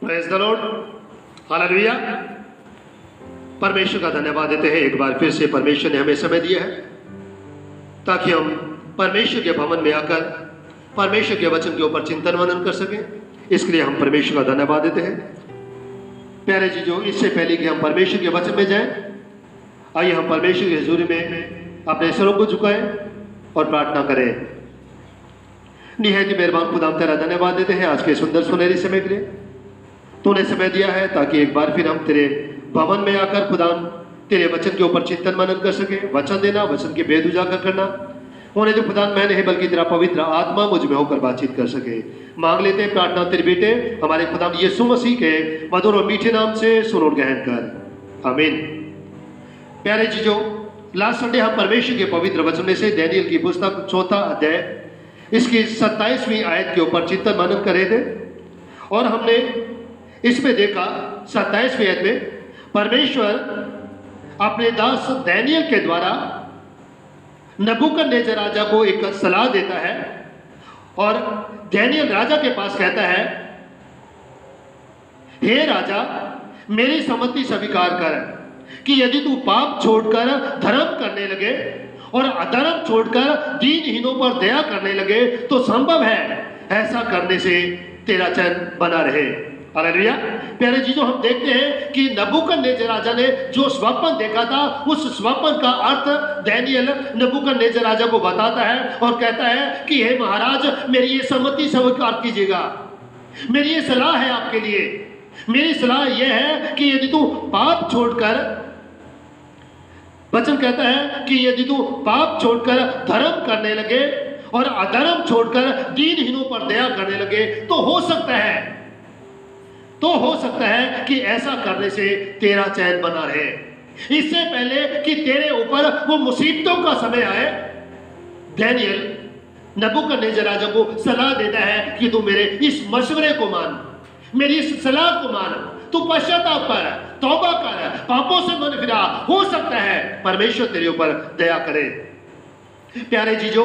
Praise the Lord, hallelujah. परमेश्वर का धन्यवाद देते हैं। एक बार फिर से परमेश्वर ने हमें समय दिया है ताकि हम परमेश्वर के भवन में आकर परमेश्वर के वचन के ऊपर चिंतन मनन कर सकें। इसके लिए हम परमेश्वर का धन्यवाद देते हैं। प्यारे जी, जो इससे पहले कि हम परमेश्वर के वचन में जाएं, आइए हम परमेश्वर की हजूरी में अपने सिरों को झुकाएं और प्रार्थना करें। निहायत ही मेहरबान खुदा, हम तेरा धन्यवाद देते हैं आज के सुंदर सुनहरी समय के लिए। तूने समय दिया है ताकि एक बार फिर हम तेरे भवन में आकर खुदा तेरे वचन के ऊपर चिंतन मनन कर सके। वचन देना, वचन के भेद उजागर करना होने जो खुदा मैं नहीं बल्कि तेरा पवित्र आत्मा मुझ में होकर बातचीत कर सके। मांग लेते हैं प्रार्थना तेरे बेटे हमारे खुदा यीशु मसीह के मधुर और मीठे नाम से सुन और ग्रहण कर, आमीन। प्यारे जी, जो लास्ट संडे हम परमेश्वर के पवित्र वचन में से दानियेल की पुस्तक 4 अध्याय इसकी 27वीं आयत के ऊपर चिंतन मनन कर रहे थे और हमने इसमें देखा 27वीं आयत में परमेश्वर अपने दास दानियेल के द्वारा नबूकदनेस्सर राजा को एक सलाह देता है और दानियेल राजा के पास कहता है, हे राजा, मेरी सम्मति स्वीकार कर कि यदि तू पाप छोड़कर धर्म करने लगे और अधर्म छोड़कर दीनहीनों पर दया करने लगे तो संभव है ऐसा करने से तेरा चैन बना रहे। हालेलुया। प्यारे जी, जो हम देखते हैं कि नबूकदनेस्सर राजा ने जो स्वप्न देखा था उस स्वप्न का अर्थ दानियेल नबूकदनेस्सर राजा को बताता है और कहता है कि हे महाराज, मेरी ये सम्मति स्वीकार कीजिएगा। मेरी ये सलाह है आपके लिए। मेरी सलाह यह है कि यदि तू पाप छोड़कर, वचन कहता है कि यदि तू पाप छोड़कर धर्म करने लगे और अधर्म छोड़कर दीनहीनों पर दया करने लगे तो हो सकता है कि ऐसा करने से तेरा चैन बना रहे। इससे पहले कि तेरे ऊपर वो मुसीबतों का समय आए, दानियेल नबूकदनेस्सर राजा को सलाह देता है कि तू मेरे इस मशवरे को मान, मेरी इस सलाह को मान, तू पश्चाताप कर, तौबा कर, पापों से मन फिरा, हो सकता है परमेश्वर तेरे ऊपर दया करे। प्यारे जीजो,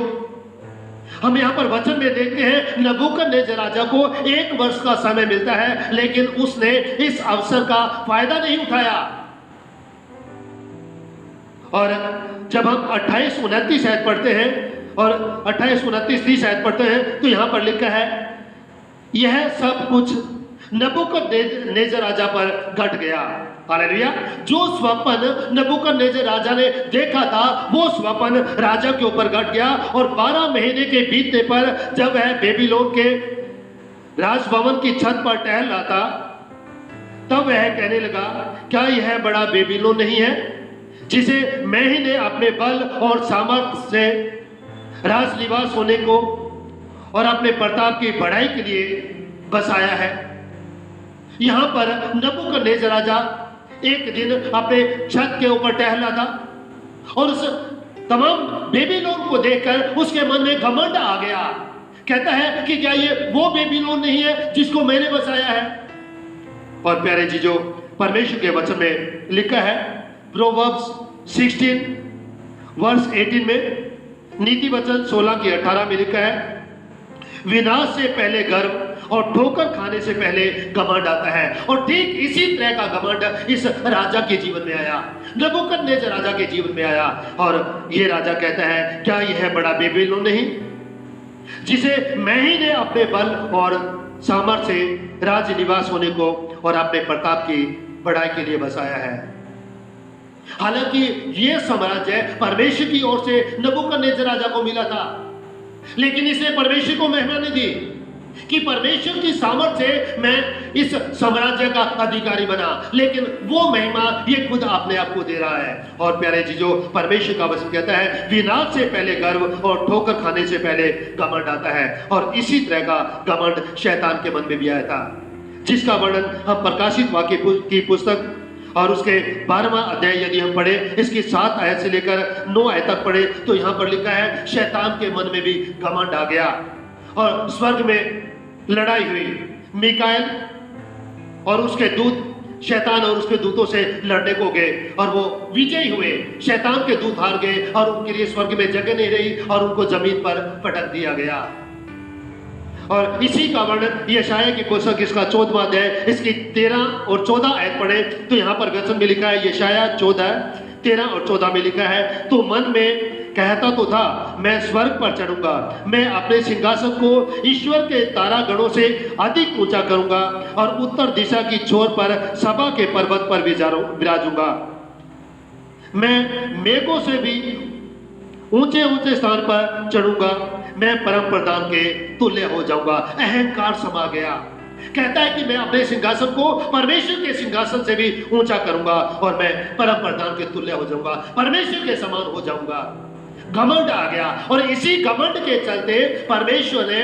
हम यहाँ पर वचन में देखते हैं नबूकदनेस्सर राजा को 1 वर्ष का समय मिलता है, लेकिन उसने इस अवसर का फायदा नहीं उठाया। और जब हम 28-29 आयत पढ़ते हैं और 28-29-30 आयत पढ़ते हैं तो यहाँ पर लिखा है, यह सब कुछ नबूकदनेस्सर राजा पर घट गया। हालेलुया। जो स्वप्न नबूकदनेस्सर राजा ने देखा था वो स्वप्न राजा के ऊपर घट गया और 12 महीने के बीतने पर जब वह बेबीलोन के राजभवन की छत पर टहल रहा था तब वह कहने लगा, क्या यह बड़ा बेबीलोन नहीं है जिसे मैं ही ने अपने बल और सामर्थ्य से राजनिवास होने को और अपने प्रताप की बढ़ाई के लिए बसाया है। यहाँ पर नबूकदनेस्सर राजा एक दिन अपने छत के ऊपर टहला था और उस तमाम बेबीलोन को देखकर उसके मन में घमंड आ गया। कहता है कि क्या ये वो बेबीलोन नहीं है जिसको मैंने बसाया है। और प्यारे जी, जो परमेश्वर के वचन में लिखा है प्रोवर्ब्स 16 वर्स 18 में, नीति वचन 16 की 18 में लिखा है, विनाश से पहले गर्व और ठोकर खाने से पहले घमंड आता है। और ठीक इसी तरह का घमंड इस राजा के जीवन में आया, नबूकदनेस्सर राजा के जीवन में आया। और ये राजा कहता है, क्या यह बड़ा बेबीलोन नहीं जिसे मैं ही ने अपने बल और सामर्थ्य से राज्य निवास होने को और अपने प्रताप की बढ़ाई के लिए बसाया है। हालांकि यह साम्राज्य परमेश्वर की ओर से नबूकदनेस्सर राजा को मिला था, लेकिन इसने परमेश्वर को महिमा नहीं दी कि परमेश्वर की सामर्थ्य से मैं इस साम्राज्य का अधिकारी बना, लेकिन वो महिमा ये खुद अपने आप को दे रहा है। और प्यारे जी, जो परमेश्वर का वचन कहता है, विनाश से पहले गर्व और ठोकर खाने से पहले घमंड आता है। और इसी तरह का घमंड शैतान के मन में भी आया था, जिसका वर्णन हम प्रकाशित वाक्य की पुस्तक और उसके 12वां अध्याय यदि हम पढ़े, इसकी 7 आयत से लेकर 9 आयत तक पढ़े तो यहाँ पर लिखा है, शैतान के मन में भी घमंड आ गया और स्वर्ग में लड़ाई हुई। मीकाएल और उसके दूत शैतान और उसके दूतों से लड़ने को गए और वो विजयी हुए। शैतान के दूत हार गए और उनके लिए स्वर्ग में जगह नहीं रही और उनको जमीन पर पटक दिया गया। और इसी का वर्णन यशाया की पुस्तक इसका 14वां अध्याय इसकी 13 और 14 आयत पढ़े तो यहाँ पर वचन में लिखा है, यशाया 14 13 और 14 में लिखा है, तो मन में कहता तो था मैं स्वर्ग पर चढ़ूंगा, मैं अपने सिंहासन को ईश्वर के तारागणों से अधिक ऊंचा करूंगा और उत्तर दिशा की छोर पर सभा के पर्वत पर विराजूंगा। मैं मेघों से भी ऊंचे ऊंचे स्थान पर चढ़ूंगा, मैं परम प्रधान के तुल्य हो जाऊंगा। अहंकार समा गया। कहता है कि मैं अपने सिंहासन को परमेश्वर के सिंहासन से भी ऊंचा करूंगा और मैं परम प्रधान के तुल्य हो जाऊंगा, परमेश्वर के समान हो जाऊंगा। घमंड आ गया और इसी घमंड के चलते परमेश्वर ने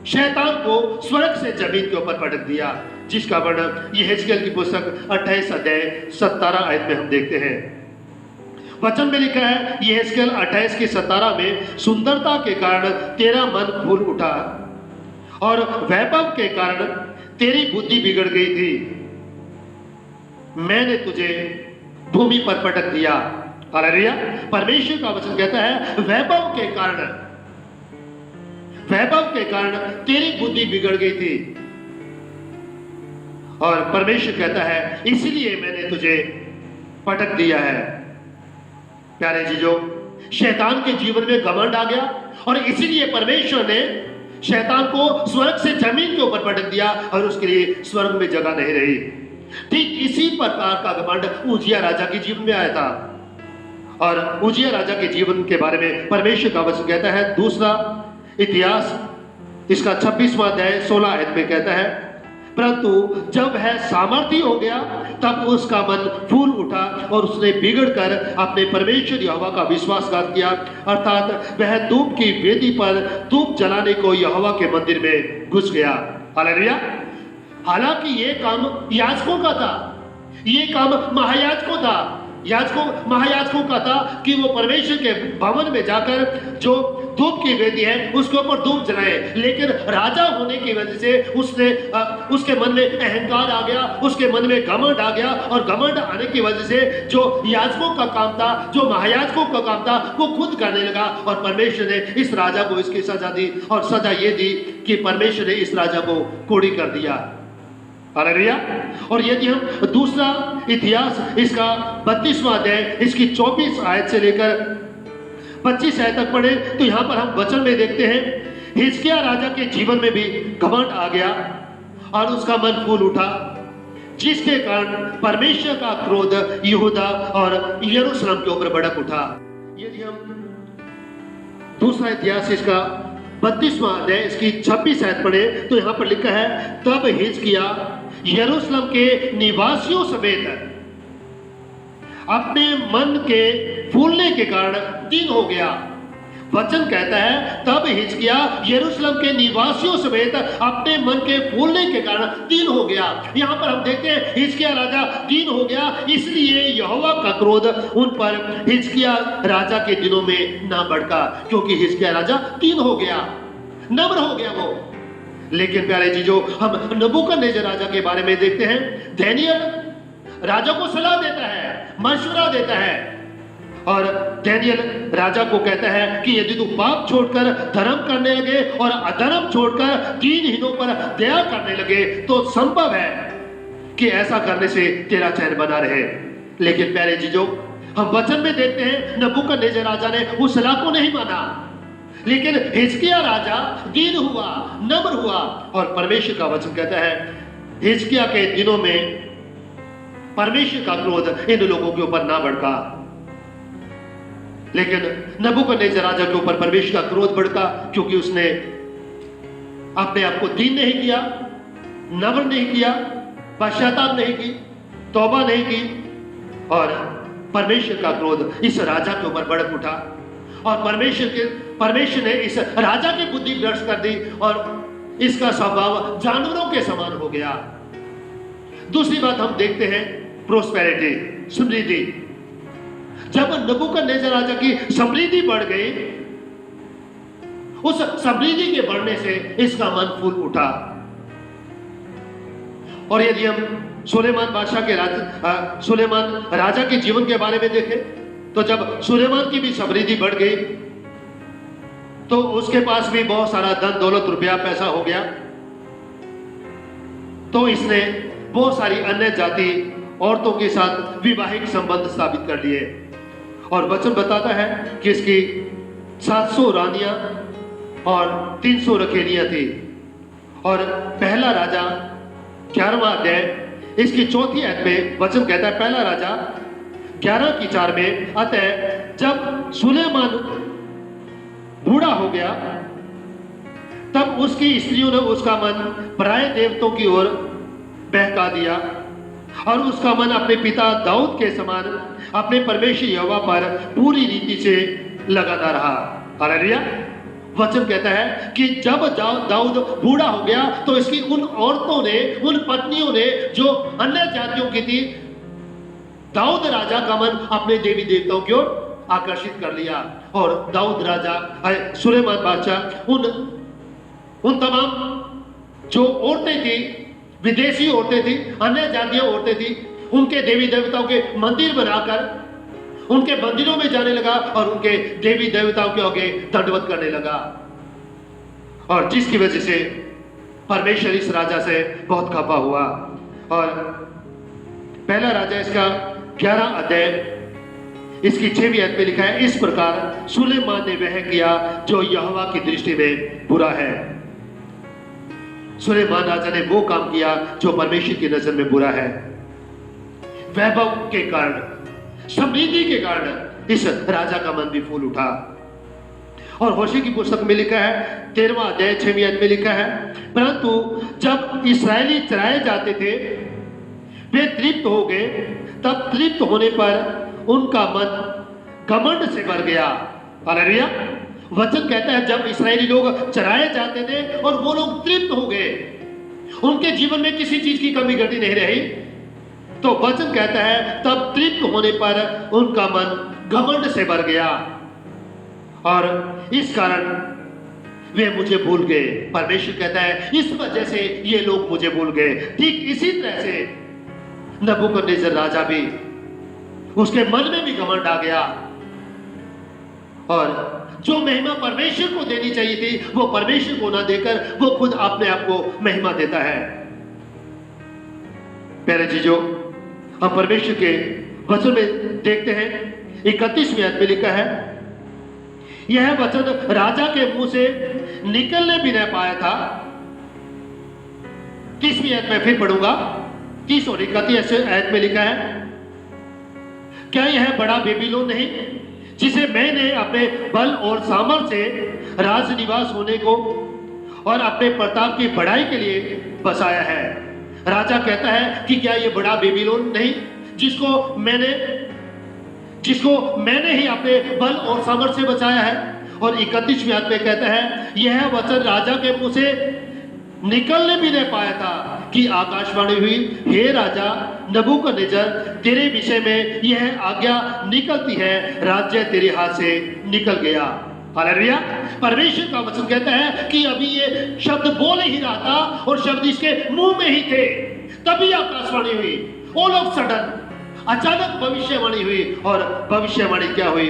शैतान को स्वर्ग से जमीन के ऊपर पटक दिया, जिसका वर्णन यहेजकेल की पुस्तक 28 अध्याय 17 आयत में हम देखते हैं। वचन में लिखा है यहेजकेल 28 की 17 में, सुंदरता के कारण तेरा मन फूल उठा और वैभव के कारण तेरी बुद्धि बिगड़ गई थी, मैंने तुझे भूमि पर पटक दिया। हालेलुया। परमेश्वर का वचन कहता है वैभव के कारण तेरी बुद्धि बिगड़ गई थी और परमेश्वर कहता है इसलिए मैंने तुझे पटक दिया है। प्यारे जीजो, शैतान के जीवन में घमंड आ गया और इसीलिए परमेश्वर ने शैतान को स्वर्ग से जमीन के ऊपर पटक दिया और उसके लिए स्वर्ग में जगह नहीं रही। ठीक इसी प्रकार का घमंड उजिया राजा के जीवन में आया था और उजिया राजा के जीवन के बारे में परमेश्वर का वचन कहता है, दूसरा इतिहास इसका 26वां अध्याय 16 आयत में कहता है, परंतु जब वह सामर्थी हो गया तब उसका मन फूल उठा और उसने बिगड़कर अपने परमेश्वर यहोवा का विश्वासघात किया, अर्थात वह धूप की वेदी पर धूप जलाने को यहोवा के मंदिर में घुस गया। हालेलुया। हालांकि ये काम याजकों का था, ये काम महायाजकों था, महायाजकों का था कि वो परमेश्वर के भवन में जाकर जो धूप की वेदी है उसके ऊपर धूप जलाए, लेकिन राजा होने की वजह से उसके मन में अहंकार आ गया, उसके मन में घमंड आ गया और घमंड आने की वजह से जो याजकों का काम था, जो महायाजकों का काम था, वो खुद करने लगा और परमेश्वर ने इस राजा को इसकी सजा दी और सजा ये दी कि परमेश्वर ने इस राजा को कोड़ी कर दिया। हालेलुया। और यदि हम दूसरा इतिहास इसका 32वां अध्याय इसकी 24 आयत से लेकर 25 आयत तक पढ़े तो यहां पर हम वचन में देखते हैं, हिजकिय्याह राजा के जीवन में भी घमंड आ गया और उसका मन फूल उठा, जिसके कारण परमेश्वर का क्रोध यहूदा और यरूशलेम के ऊपर भड़क उठा। यदि हम दूसरा इतिहास इसका 32वां अध्याय इसकी 26 आयत पढ़े तो यहां पर लिखा है, तब हिजकिय्याह यरूशलेम के निवासियों समेत अपने मन के फूलने के कारण दीन हो गया। वचन कहता है तब हिजकिय्याह यरूशलेम के निवासियों समेत अपने मन के फूलने के कारण दीन हो गया। यहां पर हम देखते हैं हिजकिय्याह राजा दीन हो गया, इसलिए यहोवा का क्रोध उन पर हिजकिय्याह राजा के दिनों में ना भड़का, क्योंकि हिजकिय्याह राजा दीन हो गया, नम्र हो गया वो। लेकिन प्यारे जीजो, हम नबूकदनेस्सर राजा के बारे में देखते हैं। दानिय्येल राजा को सलाह देता है, मशवरा देता है और दानिय्येल राजा को कहता है कि यदि तू पाप छोड़कर धर्म करने लगे और अधर्म छोड़कर दीनहीनों पर दया करने लगे तो संभव है कि ऐसा करने से तेरा चैन बना रहे। लेकिन प्यारे जीजो, हम वचन में देखते हैं नबूकदनेस्सर राजा ने उस सलाह को नहीं माना, लेकिन हिजकिय्याह राजा दीन हुआ, नम्र हुआ और परमेश्वर का वचन कहता है हिजकिय्याह के दिनों में परमेश्वर का क्रोध इन लोगों के ऊपर ना भड़का, लेकिन नबूकदनेस्सर राजा के ऊपर परमेश्वर का क्रोध भड़का क्योंकि उसने अपने आप को दीन नहीं किया, नम्र नहीं किया, पश्चाताप नहीं की, तौबा नहीं की और परमेश्वर का क्रोध इस राजा के ऊपर भड़क उठा और परमेश्वर ने इस राजा की बुद्धि भ्रष्ट कर दी और इसका स्वभाव जानवरों के समान हो गया। दूसरी बात हम देखते हैं प्रोस्पेरिटी, समृद्धि। जब नबूकदनेस्सर राजा की समृद्धि बढ़ गई, उस समृद्धि के बढ़ने से इसका मन फूल उठा। और यदि हम सुलेमान राजा के जीवन के बारे में देखें तो जब सुलेमान की भी समृद्धि बढ़ गई तो उसके पास भी बहुत सारा धन दौलत रुपया पैसा हो गया। तो इसने बहुत सारी अन्य जाति औरतों के साथ वैवाहिक संबंध स्थापित कर लिए। और वचन बताता है कि इसकी 700 रानियां और 300 रखेलियां थी। और पहला राजा 11वां अध्याय इसकी 4थी आयत में वचन कहता है, पहला राजा 11:4 में, अतः जब सुलेमान बूढ़ा हो गया तब उसकी स्त्रियों ने उसका मन पराये देवताओं की ओर बहका दिया और उसका मन अपने पिता दाऊद के समान अपने परमेश्वर यहोवा पर पूरी रीति से लगाता रहा। हालेलुया। वचन कहता है कि जब दाऊद बूढ़ा हो गया तो इसकी उन औरतों ने, उन पत्नियों ने जो अन्य जातियों की थी, दाऊद राजा का मन अपने देवी देवताओं की ओर आकर्षित कर लिया। और दाऊद राजा, सुलेमान बादशाह उन तमाम जो औरतें थी, विदेशी औरतें थी, अन्य जातियां औरतें थी, उनके देवी देवताओं के मंदिर बनाकर उनके मंदिरों में जाने लगा और उनके देवी देवताओं के आगे दंडवत करने लगा। और जिसकी वजह से परमेश्वर इस राजा से बहुत खफा हुआ। और पहला राजा इसका 11 अध्याय इसकी 6वीं आयत में लिखा है, इस प्रकार सुलेमान ने वह किया जो यहोवा की दृष्टि में बुरा है। सुलेमान राजा ने वो काम किया जो परमेश्वर की नजर में बुरा है। वैभव के कारण, समृद्धि के कारण इस राजा का मन भी फूल उठा। और होशे की पुस्तक में लिखा है 13वां अध्याय 6वीं आयत में लिखा है, परंतु जब इस्राएली चराए जाते थे वे तृप्त हो गए, तब तृप्त होने पर उनका मन घमंड से भर गया। हालेलुया। वचन कहता है जब इस्राएली लोग चराए जाते थे और वो लोग तृप्त हो गए, उनके जीवन में किसी चीज की कमी घटी नहीं रही, तो वचन कहता है तब तृप्त होने पर उनका मन घमंड से भर गया और इस कारण वे मुझे भूल गए। परमेश्वर कहता है इस वजह से ये लोग मुझे भूल गए। ठीक इसी तरह से नबूकदनेस्सर राजा भी, उसके मन में भी घमंड आ गया और जो महिमा परमेश्वर को देनी चाहिए थी वो परमेश्वर को ना देकर वो खुद अपने आप को महिमा देता है। प्यारे चीजों, हम परमेश्वर के वचन में देखते हैं 31वीं आयत में लिखा है, यह वचन राजा के मुंह से निकलने भी न पाया था। 30वीं आयत में फिर पढ़ूंगा, 30 और 31 आयत में लिखा है, क्या यह बड़ा बेबीलोन नहीं जिसे मैंने अपने बल और सामर्थ्य से राजनिवास होने को और अपने प्रताप की बढ़ाई के लिए बसाया है। राजा कहता है कि क्या यह बड़ा बेबीलोन नहीं जिसको मैंने ही अपने बल और सामर्थ्य से बचाया है। और 31वीं आयत में कहता है यह वचन राजा के मुंह से निकलने भी नहीं पाया था कि आकाशवाणी हुई, हे राजा नबूकदनेस्सर, तेरे विषय में यह आज्ञा निकलती है, राज्य तेरे हाथ से निकल गया। हालेलुया। परमेश्वर का वचन कहता है कि अभी ये शब्द बोल ही रहा था और शब्द इसके मुंह में ही थे, तभी आकाशवाणी हुई। ऑल ऑफ सडन अचानक भविष्यवाणी हुई। और भविष्यवाणी क्या हुई?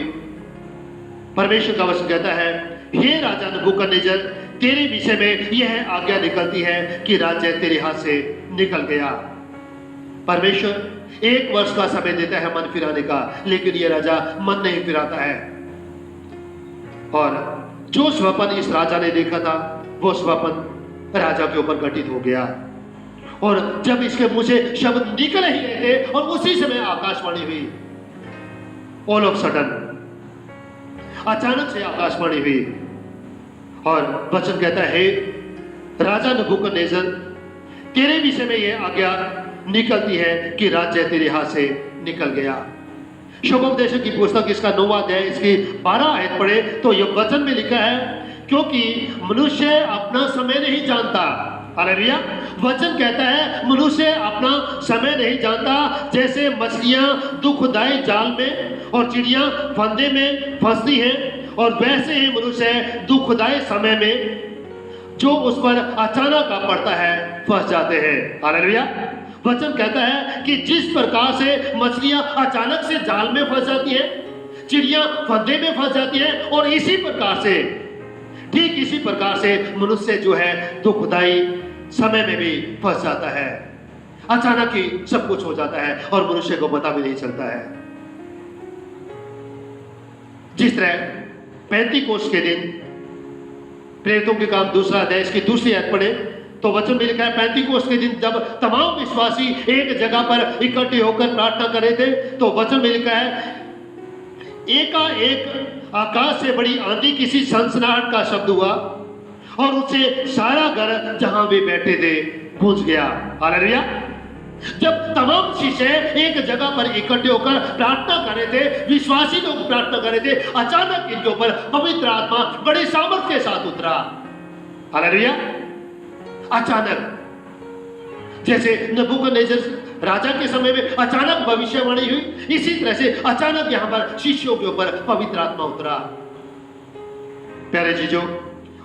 परमेश्वर का वचन कहता है, हे राजा नबूकदनेस्सर, तेरे विषय में यह आज्ञा निकलती है कि राज्य तेरे हाथ से निकल गया। परमेश्वर 1 वर्ष का समय देता है मन फिराने का, लेकिन यह राजा मन नहीं फिराता है। और जो स्वप्न इस राजा ने देखा था वो स्वप्न राजा के ऊपर घटित हो गया। और जब इसके मुंह से शब्द निकल ही रहे थे और उसी समय आकाशवाणी हुई। ऑल ऑफ सडन अचानक से आकाशवाणी हुई और वचन कहता है, राजा नबूकदनेस्सर, तेरे विषय में यह आज्ञा निकलती है कि राज्य तेरे हाथ से निकल गया। शुभोपदेशक की पुस्तक इसका 9वां अध्याय इसकी 12 आयत पढ़े तो यह वचन में लिखा है, क्योंकि मनुष्य अपना समय नहीं जानता। हालेलुया। वचन कहता है मनुष्य अपना समय नहीं जानता। जैसे मछलियां दुखदायी जाल में और चिड़ियां फंदे में फंसती हैं, और वैसे ही मनुष्य दुखदायी समय में जो उस पर अचानक आ पड़ता है फंस जाते हैं। हालेलुया। वचन कहता है कि जिस प्रकार से मछलियां अचानक से जाल में फंस जाती हैं, चिड़ियां फंदे में फंस जाती हैं, और इसी प्रकार से ठीक इसी प्रकार से मनुष्य जो है दुखदाई समय में भी फंस जाता है। अचानक ही सब कुछ हो जाता है और मनुष्य को पता भी नहीं चलता है। जिस तरह पेंतीकोस्त के दिन प्रेरितों के काम 2 अध्याय इसकी 2 आयत पढ़े तो वचन में लिखा है, पेंतीकोस्त के दिन जब तमाम विश्वासी एक जगह पर इकट्ठे होकर प्रार्थना कर रहे थे तो वचन में लिखा है, एकाएक आकाश से बड़ी आंधी किसी सनसनाहट का शब्द हुआ और उससे सारा घर जहां वे बैठे थे गूंज गया। हालेलुया। जब तमाम शिष्य एक जगह पर इकट्ठे होकर प्रार्थना कर रहे थे, विश्वासी लोग प्रार्थना कर रहे थे, अचानक इनके ऊपर पवित्र आत्मा बड़ी सामर्थ के साथ उतरा। हालेलुया। अचानक, जैसे नबूकदनेस्सर राजा के समय में अचानक भविष्यवाणी हुई, इसी तरह से अचानक यहां पर शिष्यों के ऊपर पवित्र आत्मा उतरा। प्यारे चीजों,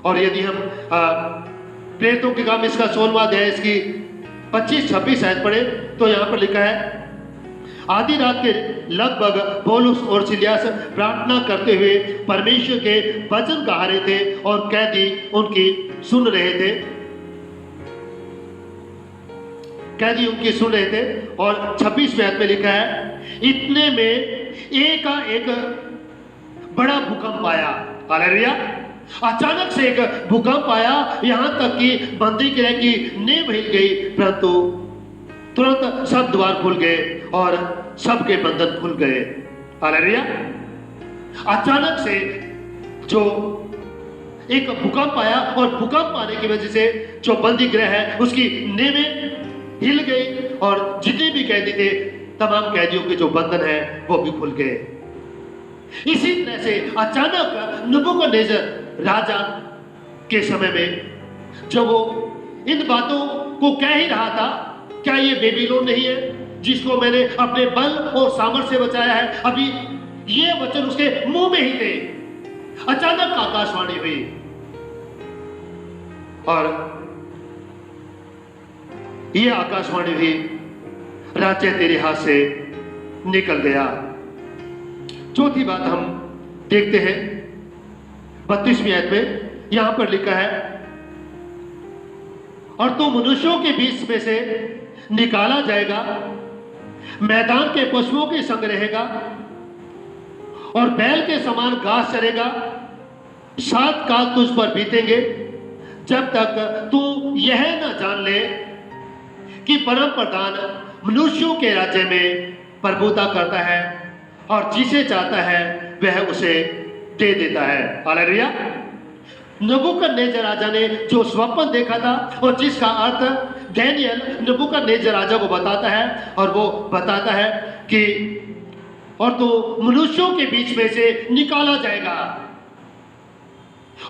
और यदि हम प्रेरितों के काम इसका 16वां अध्याय इसकी 25-26 आयत पढ़े तो यहां पर लिखा है, आधी रात के लगभग पौलुस और सिलास प्रार्थना करते हुए परमेश्वर के वचन गा रहे थे और कैदी उनकी सुन रहे थे। कैदी उनकी सुन रहे थे और 26वें आयत में लिखा है, इतने में एक बड़ा भूकंप आया। हालेलुया। अचानक से एक भूकंप आया, यहां तक कि बंदी गृह की नींव हिल गई, परंतु तुरंत सब द्वार खुल गए और सबके बंधन खुल गए। हालेलुया। अचानक से जो एक भूकंप आया और भूकंप आने की वजह से जो बंदी गृह है उसकी नींवें हिल गई और जितने भी कैदी थे तमाम कैदियों के जो बंधन है वो भी खुल गए। इसी तरह से अचानक नबूकदनेस्सर राजा के समय में जब वो इन बातों को कह ही रहा था, क्या ये बेबीलोन नहीं है जिसको मैंने अपने बल और सामर्थ्य से बचाया है? अभी ये वचन उसके मुंह में ही थे, अचानक आकाशवाणी हुई और ये आकाशवाणी हुई, राज्य तेरे हाथ से निकल गया। चौथी बात हम देखते हैं 32वीं आयत में, यहां पर लिखा है, और तू मनुष्यों के बीच में से निकाला जाएगा, मैदान के पशुओं के संग रहेगा और बैल के समान घास चरेगा। 7 काल तुझ पर बीतेंगे जब तक तू यह न जान ले कि परम प्रधान मनुष्यों के राज्य में प्रभुता करता है और जिसे चाहता है वह उसे दे देता है। हालेलुया। नबूकदनेस्सर राजा ने जो स्वप्न देखा था और जिसका अर्थ दानियेल नबूकदनेस्सर राजा को बताता है और वो बताता है कि और तो मनुष्यों के बीच में से निकाला जाएगा।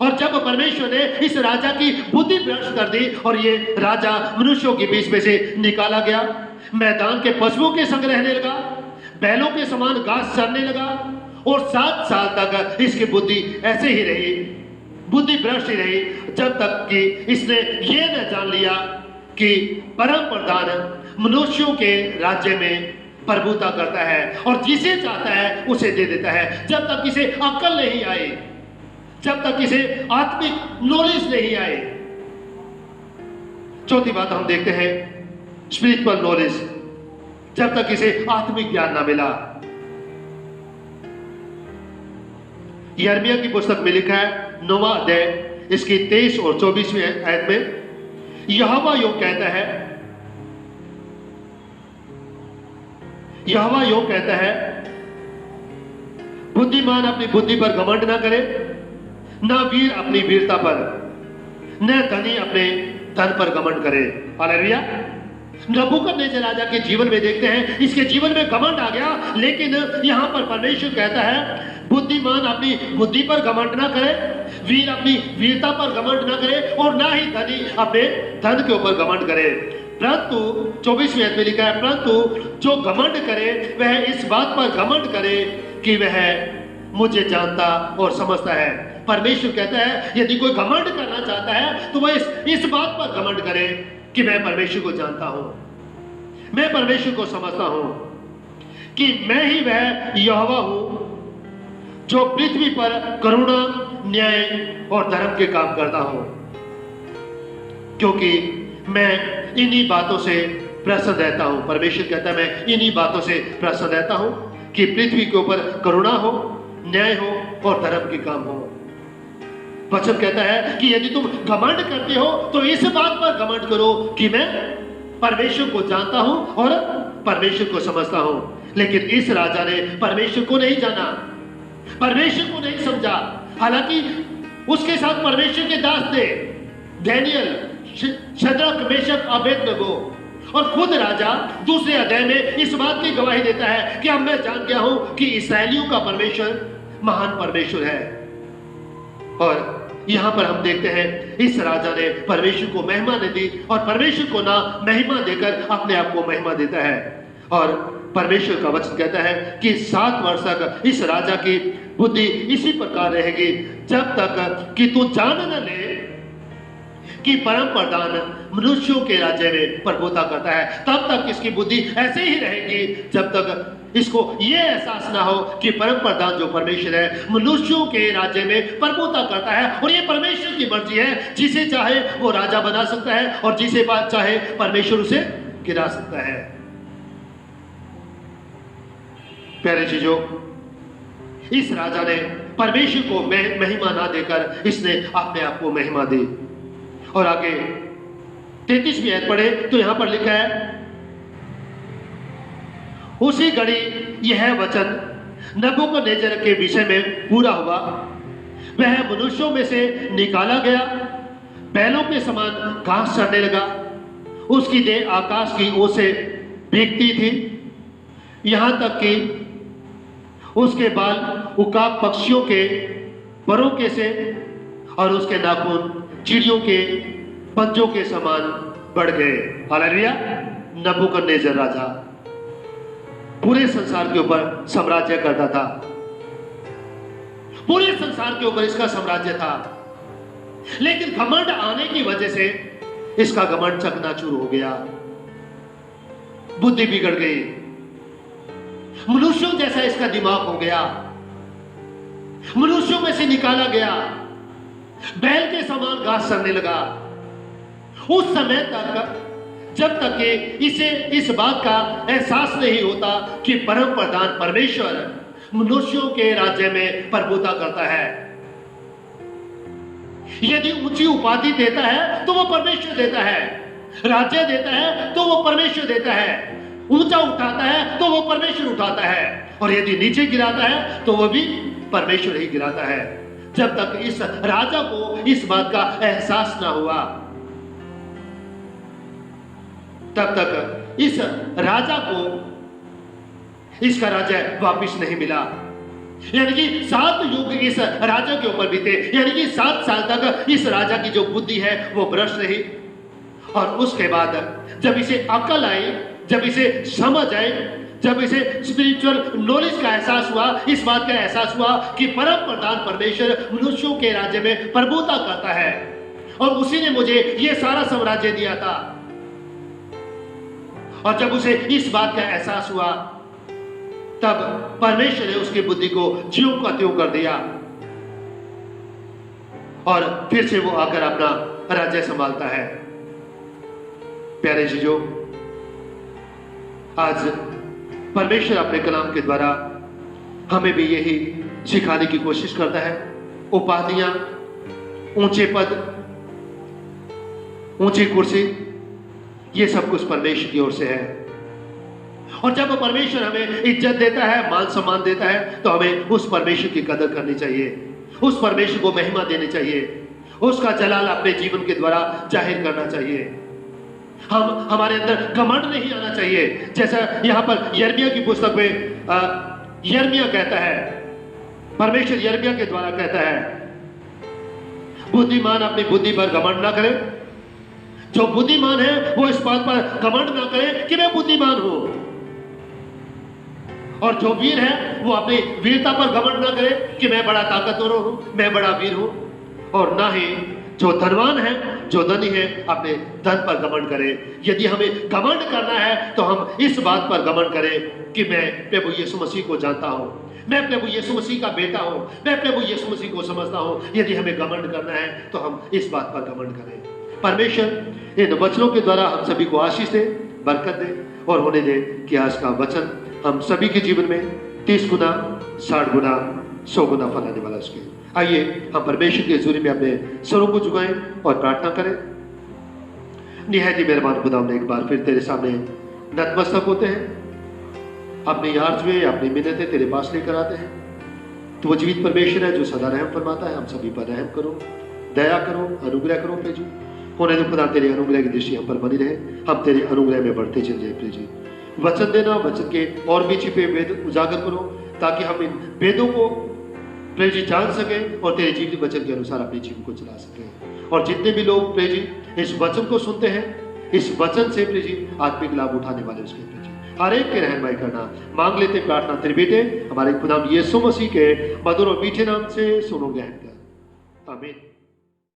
और जब परमेश्वर ने इस राजा की बुद्धि भ्रष्ट कर दी और ये राजा मनुष्यों के बीच में से निकाला गया, मैदान के पशुओं के संग रहने लगा, बैलों के समान घास चरने लगा और 7 साल तक इसकी बुद्धि ऐसे ही रही, बुद्धि भ्रष्ट ही रही, जब तक कि इसने ये न जान लिया कि परम प्रधान मनुष्यों के राज्य में प्रभुता करता है और जिसे चाहता है उसे दे देता है। जब तक इसे अक्ल नहीं आई, जब तक इसे आत्मिक नॉलेज नहीं आए। चौथी बात हम देखते हैं स्पिरिचुअल नॉलेज, जब तक इसे आत्मिक ज्ञान ना मिला। यिर्मयाह की पुस्तक में लिखा है 9वां अध्याय इसकी 23 और 24वीं आयत में, यहोवा योग कहता है, यहोवा योग कहता है, बुद्धिमान अपनी बुद्धि पर घमंड ना करे, न वीर अपनी वीरता पर, न धनी अपने धन पर घमंड करे। हालेलुया। नबूकदनेस्सर राजा के जीवन में देखते हैं इसके जीवन में घमंड आ गया, लेकिन यहां पर परमेश्वर कहता है बुद्धिमान अपनी बुद्धि पर घमंड ना करे, वीर अपनी वीरता पर घमंड ना करे और ना ही धनी अपने धन के ऊपर घमंड करे। परंतु 24वीं आयत में लिखा है, परंतु जो घमंड करे वह इस बात पर घमंड करे कि वह मुझे जानता और समझता है। परमेश्वर कहता है यदि कोई घमंड करना चाहता है तो वह इस बात पर घमंड करे कि मैं परमेश्वर को जानता हूं, मैं परमेश्वर को समझता हूं कि मैं ही वह यहोवा हूं जो पृथ्वी पर करुणा, न्याय और धर्म के काम करता हूं, क्योंकि मैं इन्हीं बातों से प्रसन्न रहता हूं। परमेश्वर कहता है मैं इन्हीं बातों से प्रसन्न रहता हूं कि पृथ्वी के ऊपर करुणा हो, न्याय हो और धर्म के काम हो। वचन कहता है कि यदि तुम घमंड करते हो तो इस बात पर घमंड करो कि मैं परमेश्वर को जानता हूं और परमेश्वर को समझता हूं। लेकिन इस राजा ने परमेश्वर को नहीं जाना, परमेश्वर को नहीं समझा। हालांकि उसके साथ परमेश्वर के दास थे, डैनियल, शद्रक, मेशक, अबेदनगो, और खुद राजा दूसरे अध्याय में इस बात की गवाही देता है कि अब मैं जान गया हूं कि इस्राएलियों का परमेश्वर महान परमेश्वर है। और यहां पर हम देखते हैं इस राजा ने परमेश्वर को महिमा नहीं दी और परमेश्वर को ना महिमा देकर अपने आप को महिमा देता है। और परमेश्वर का वचन कहता है कि 7 वर्ष तक इस राजा की बुद्धि इसी प्रकार रहेगी जब तक कि तू जान न ले कि परम प्रधान मनुष्यों के राज्य में प्रभुता करता है। तब तक इसकी बुद्धि ऐसे ही रहेगी जब तक इसको यह एहसास ना हो कि परम प्रधान जो परमेश्वर है मनुष्यों के राज्य में प्रभुता करता है और ये परमेश्वर की मर्जी है। जिसे चाहे वो राजा बना सकता है और जिसे बात चाहे परमेश्वर उसे गिरा सकता है। प्यारे चीजों, इस राजा ने परमेश्वर को महिमा ना देकर इसने अपने आप को महिमा दी। और आगे 33वीं आयत पढ़े तो यहां पर लिखा है, उसी घड़ी यह वचन नबूकदनेस्सर के विषय में पूरा हुआ। वह मनुष्यों में से निकाला गया, बैलों के समान घास चरने लगा। उसकी देह आकाश की ओर से भीगती थी, यहां तक कि उसके बाल उकाब पक्षियों के परों के से और उसके नाखून चिड़ियों के पंजों के समान बढ़ गए। हालेलुया। नबूकदनेस्सर राजा पूरे संसार के ऊपर साम्राज्य करता था, पूरे संसार के ऊपर इसका साम्राज्य था। लेकिन घमंड आने की वजह से इसका घमंड चकनाचूर हो गया, बुद्धि बिगड़ गई, मनुष्यों जैसा इसका दिमाग हो गया, मनुष्यों में से निकाला गया, बैल के समान घास चरने लगा। उस समय तक जब तक कि इसे इस बात का एहसास नहीं होता कि परम प्रधान परमेश्वर मनुष्यों के राज्य में प्रभुता करता है। यदि ऊंची उपाधि देता है तो वो परमेश्वर देता है, राज्य देता है तो वो परमेश्वर देता है, ऊंचा उठाता है तो वो परमेश्वर उठाता है, और यदि नीचे गिराता है तो वो भी परमेश्वर ही गिराता है। जब तक इस राजा को इस बात का एहसास ना हुआ तब तक इस राजा को इसका राज्य वापिस नहीं मिला। यानी कि 7 युग इस राजा के ऊपर बीते, यानी कि 7 साल तक इस राजा की जो बुद्धि है वो भ्रष्ट रही। और उसके बाद जब इसे अकल आई, जब इसे समझ आई, जब इसे स्पिरिचुअल नॉलेज का एहसास हुआ, इस बात का एहसास हुआ कि परम प्रधान परमेश्वर मनुष्यों के राज्य में प्रभुता करता है और उसी ने मुझे यह सारा साम्राज्य दिया था। और जब उसे इस बात का एहसास हुआ तब परमेश्वर ने उसकी बुद्धि को ज्यों का त्यों कर दिया और फिर से वो आकर अपना राज्य संभालता है। प्यारे चीजों, आज परमेश्वर अपने कलाम के द्वारा हमें भी यही सिखाने की कोशिश करता है। उपाधियां, ऊंचे पद, ऊंची कुर्सी, ये सब कुछ परमेश्वर की ओर से है। और जब परमेश्वर हमें इज्जत देता है, मान सम्मान देता है, तो हमें उस परमेश्वर की कदर करनी चाहिए, उस परमेश्वर को महिमा देनी चाहिए, उसका जलाल अपने जीवन के द्वारा जाहिर करना चाहिए। हमारे अंदर घमंड नहीं आना चाहिए। जैसा यहां पर यिर्मयाह की पुस्तक में यिर्मयाह कहता है, परमेश्वर यिर्मयाह के द्वारा कहता है, बुद्धिमान अपनी बुद्धि पर घमंड ना करे। जो बुद्धिमान है वो इस बात पर घमंड ना करे कि मैं बुद्धिमान हूं, और जो वीर है वो अपनी वीरता पर घमंड ना करे कि मैं बड़ा ताकतवर हूं, मैं बड़ा वीर हूं। और ना ही जो धनवान है, जो धनी है, अपने धन पर घमंड करे। यदि हमें घमंड करना है तो हम इस बात पर घमंड करें कि मैं प्रभु यीशु मसीह को जानता हूं, मैं प्रभु यीशु मसीह का बेटा हूं, मैं प्रभु यीशु मसीह को समझता हूं। यदि हमें घमंड करना है तो हम इस बात पर घमंड करें। परमेश्वर इन वचनों के द्वारा हम सभी को आशीष दे, बरकत दे और होने दे कि आज का वचन हम सभी के जीवन में 30 गुना, 60 गुना, 100 गुना फल आने वाला उसके। आइए हम परमेश्वर की हजूरी में अपने सरों को झुकाएं और प्रार्थना करें। निहायत ही मेहरबान खुदा, हमने एक बार फिर तेरे सामने नतमस्तक होते हैं, अपनी आरज़ुएं, अपनी मिन्नतें तेरे पास लेकर आते हैं। तो वो जीवित परमेश्वर है जो सदा रहम फरमाता है। हम सभी पर रहम करो, दया करो, अनुग्रह करो प्रभु। होने दो खुदा तेरे अनुग्रह की दृष्टि हम पर बनी रहे, हम तेरे अनुग्रह में बढ़ते चल जाए प्रभु जी। वचन देना, वचन के और भी छिपे वेद उजागर करो ताकि हम इन वेदों को प्रभु जी जान सकें और तेरे जीवित वचन के अनुसार अपने जीवन को चला सकें। और जितने भी लोग प्रभु जी इस वचन को सुनते हैं, इस वचन से प्रभु जी आत्मिक लाभ उठाने वाले उसके प्रभु जी हर एक के रहनुमाई करना मांग लेते प्रार्थना तेरे बेटे हमारे खुदा यीशु मसीह के मधुर और मीठे नाम से सुनो, ग्रहण कर, आमीन।